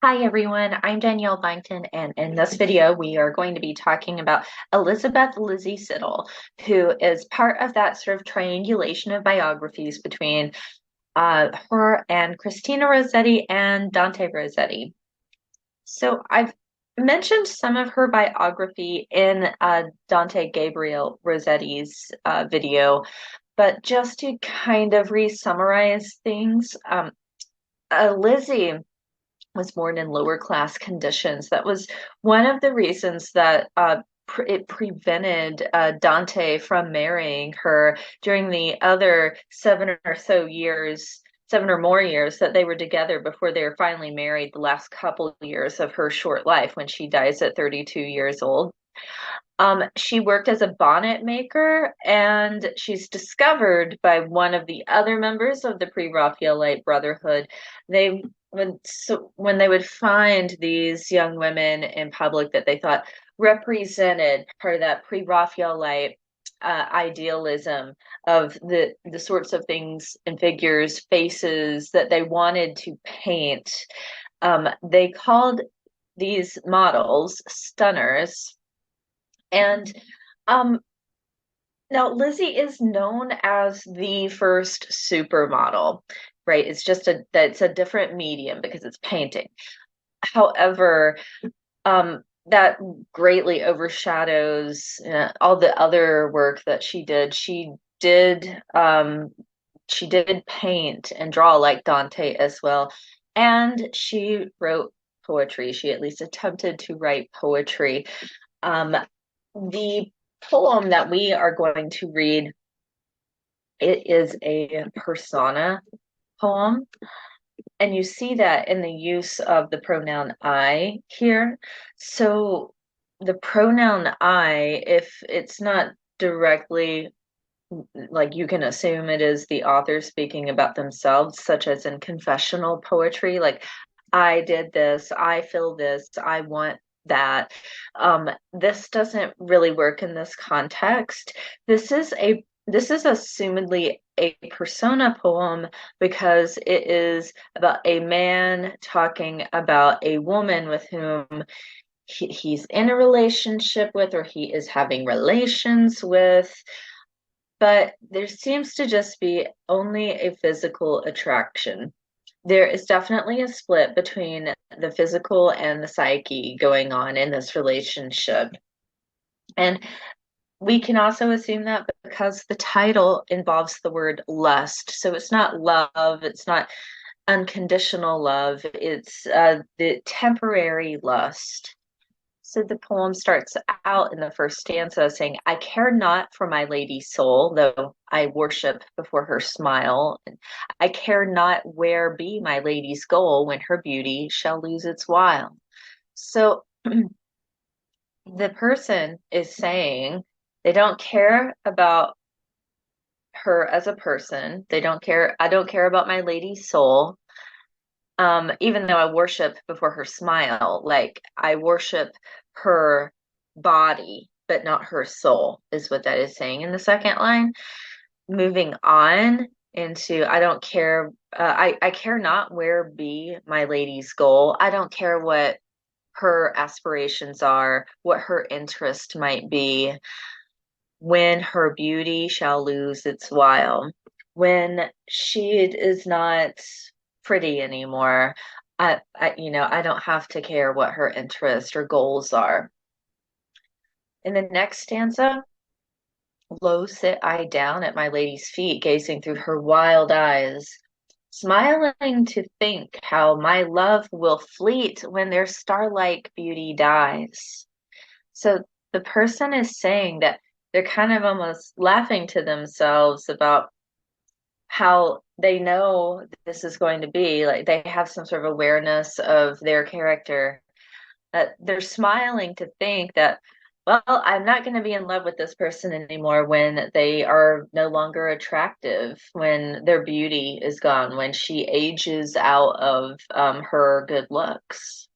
Hi everyone, I'm Danielle Byington, and in this video we are going to be talking about Elizabeth Lizzie Siddal, who is part of that sort of triangulation of biographies between her and Christina Rossetti and Dante Rossetti. So I've mentioned some of her biography in Dante Gabriel Rossetti's video, but just to kind of re-summarize things, Lizzie was born in lower class conditions. That was one of the reasons that it prevented Dante from marrying her during the other 7 or more years that they were together before they were finally married, the last couple years of her short life when she dies at 32 years old. She worked as a bonnet maker, and she's discovered by one of the other members of the Pre-Raphaelite Brotherhood. When they would find these young women in public that they thought represented part of that Pre-Raphaelite idealism of the sorts of things and figures, faces that they wanted to paint, they called these models stunners. And um, now Lizzie is known as the first supermodel, right? It's a different medium because it's painting. However, that greatly overshadows all the other work that she did. She did paint and draw like Dante as well, and she wrote poetry. She at least attempted to write poetry. Um, the poem that we are going to read, it is a persona poem, and you see that in the use of the pronoun I here. So the pronoun I, if it's not directly, like, you can assume it is the author speaking about themselves, such as in confessional poetry, like I did this, I feel this, I want that. This doesn't really work in this context. This is assumedly a persona poem because it is about a man talking about a woman with whom he's in a relationship with, or he is having relations with, but there seems to just be only a physical attraction. There is definitely a split between the physical and the psyche going on in this relationship. And we can also assume that because the title involves the word lust. So it's not love, it's not unconditional love, it's the temporary lust. So the poem starts out in the first stanza saying, I care not for my lady's soul, though I worship before her smile. I care not where be my lady's goal when her beauty shall lose its while. So the person is saying they don't care about her as a person. They don't care. I don't care about my lady's soul. Even though I worship before her smile, like I worship her body, but not her soul, is what that is saying in the second line. Moving on into I don't care, I care not where be my lady's goal. I don't care what her aspirations are, what her interest might be, when her beauty shall lose its while, when she is not pretty anymore. I don't have to care what her interests or goals are. In the next stanza, low sit I down at my lady's feet, gazing through her wild eyes, smiling to think how my love will fleet when their starlike beauty dies. So the person is saying that they're kind of almost laughing to themselves about how they know this is going to be. Like they have some sort of awareness of their character, that they're smiling to think that, well, I'm not going to be in love with this person anymore when they are no longer attractive, when their beauty is gone, when she ages out of her good looks.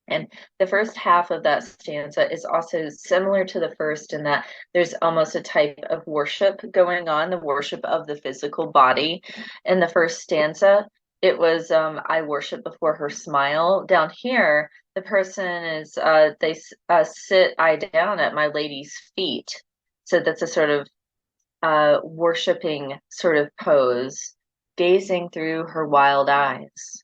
And the first half of that stanza is also similar to the first in that there's almost a type of worship going on, the worship of the physical body in the first stanza. it was I worship before her smile. Down here, the person is sit I down at my lady's feet. So that's a sort of worshiping sort of pose, gazing through her wild eyes.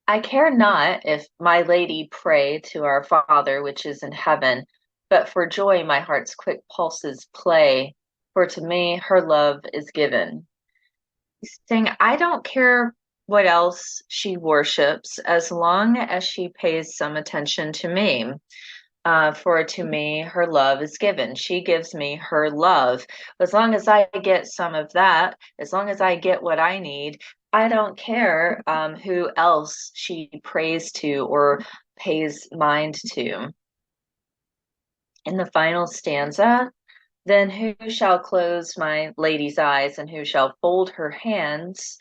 I care not if my lady pray to our Father which is in heaven, but for joy my heart's quick pulses play, for to me her love is given. He's saying, I don't care what else she worships as long as she pays some attention to me. For to me, her love is given. She gives me her love. As long as I get some of that, as long as I get what I need, I don't care who else she prays to or pays mind to. In the final stanza, then who shall close my lady's eyes and who shall fold her hands?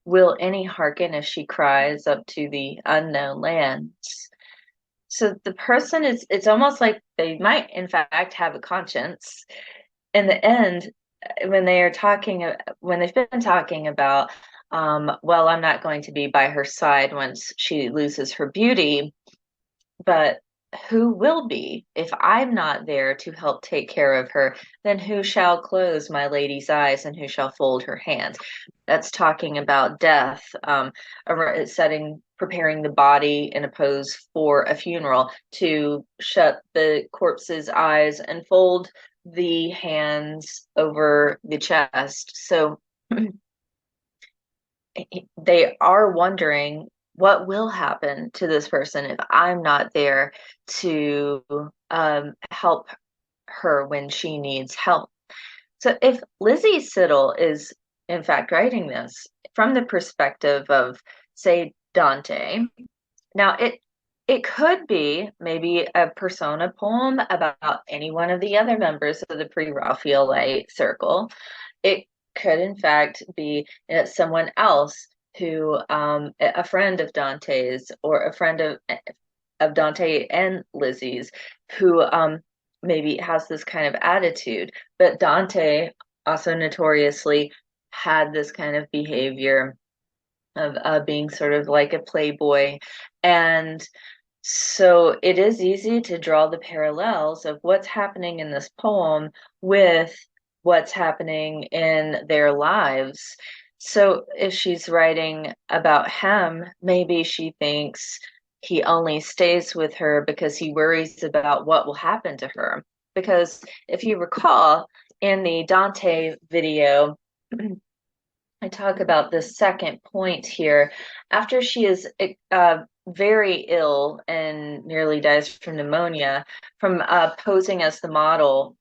Will any hearken if she cries up to the unknown lands? So the person is, it's almost like they might, in fact, have a conscience. In the end, when they are talking, when they've been talking about, well, I'm not going to be by her side once she loses her beauty, but who will be? If I'm not there to help take care of her, then who shall close my lady's eyes and who shall fold her hands? That's talking about death, preparing the body in a pose for a funeral to shut the corpse's eyes and fold the hands over the chest. So they are wondering what will happen to this person if I'm not there to help her when she needs help. So if Lizzie Siddal is in fact writing this from the perspective of, say, Dante, now it could be maybe a persona poem about any one of the other members of the pre-Raphaelite circle. It could, in fact, be someone else who, a friend of Dante's or a friend of Dante and Lizzie's, who maybe has this kind of attitude. But Dante also notoriously had this kind of behavior of being sort of like a playboy. And so it is easy to draw the parallels of what's happening in this poem with what's happening in their lives. So if she's writing about him, maybe she thinks he only stays with her because he worries about what will happen to her. Because if you recall in the Dante video, I talk about the second point here. After she is very ill and nearly dies from pneumonia, from posing as the model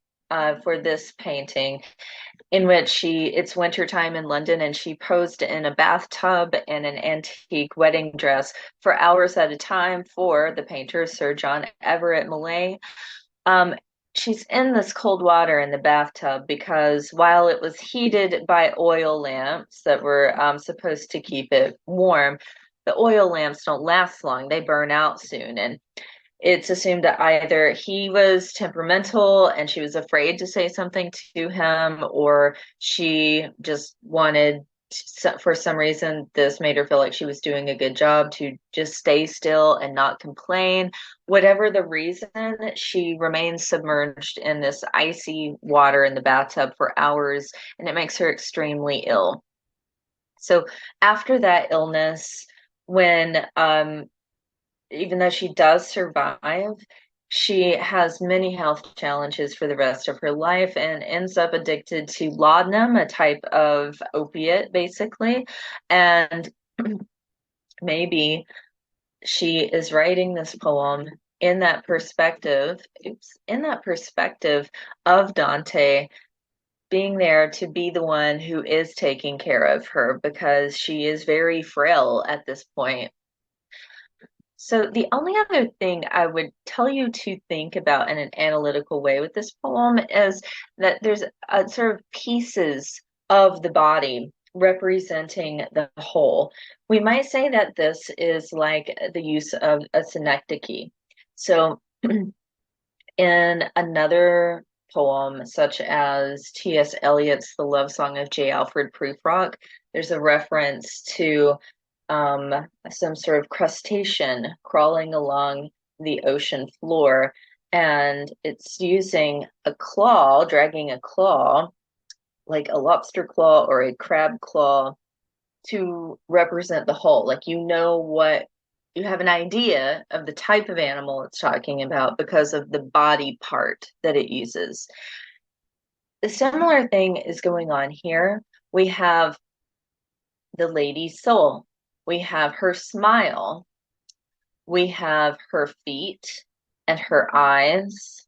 for this painting, in which it's wintertime in London and she posed in a bathtub and an antique wedding dress for hours at a time for the painter Sir John Everett Millais. Um, she's in this cold water in the bathtub because while it was heated by oil lamps that were supposed to keep it warm, the oil lamps don't last long. They burn out soon. And it's assumed that either he was temperamental and she was afraid to say something to him, or she just wanted, for some reason, this made her feel like she was doing a good job to just stay still and not complain. Whatever the reason, she remains submerged in this icy water in the bathtub for hours, and it makes her extremely ill. So after that illness, when even though she does survive, she has many health challenges for the rest of her life and ends up addicted to laudanum, a type of opiate, basically. And maybe she is writing this poem in that perspective, in that perspective of Dante being there to be the one who is taking care of her because she is very frail at this point. So the only other thing I would tell you to think about in an analytical way with this poem is that there's a sort of pieces of the body representing the whole. We might say that this is like the use of a synecdoche. So in another poem, such as T.S. Eliot's The Love Song of J. Alfred Prufrock, There's a reference to um, some sort of crustacean crawling along the ocean floor, and it's using a claw, dragging a claw, like a lobster claw or a crab claw, to represent the whole. Like you have an idea of the type of animal it's talking about because of the body part that it uses. A similar thing is going on here. We have the lady's soul. We have her smile. We have her feet and her eyes.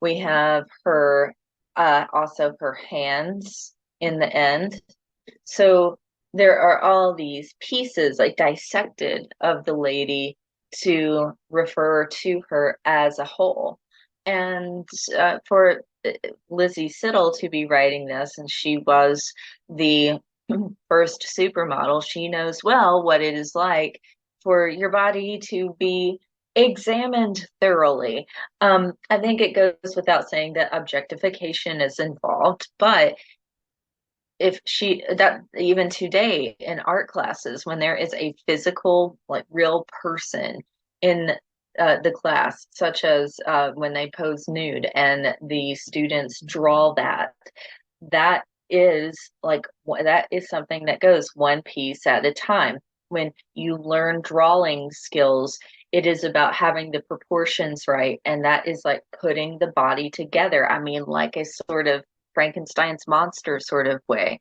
We have her, also her hands in the end. So there are all these pieces, like dissected, of the lady to refer to her as a whole. And for Lizzie Siddal to be writing this, and she was the first supermodel, she knows well what it is like for your body to be examined thoroughly. I think it goes without saying that objectification is involved, but if she that even today in art classes, when there is a physical, like real person in the class, such as when they pose nude and the students draw that, that is that is something that goes one piece at a time. When you learn drawing skills, it is about having the proportions right, and that is like putting the body together. I mean, like a sort of Frankenstein's monster sort of way.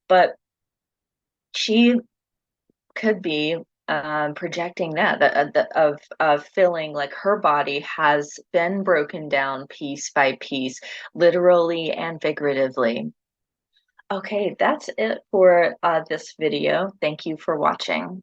But she could be projecting of feeling like her body has been broken down piece by piece, literally and figuratively. Okay, that's it for this video. Thank you for watching.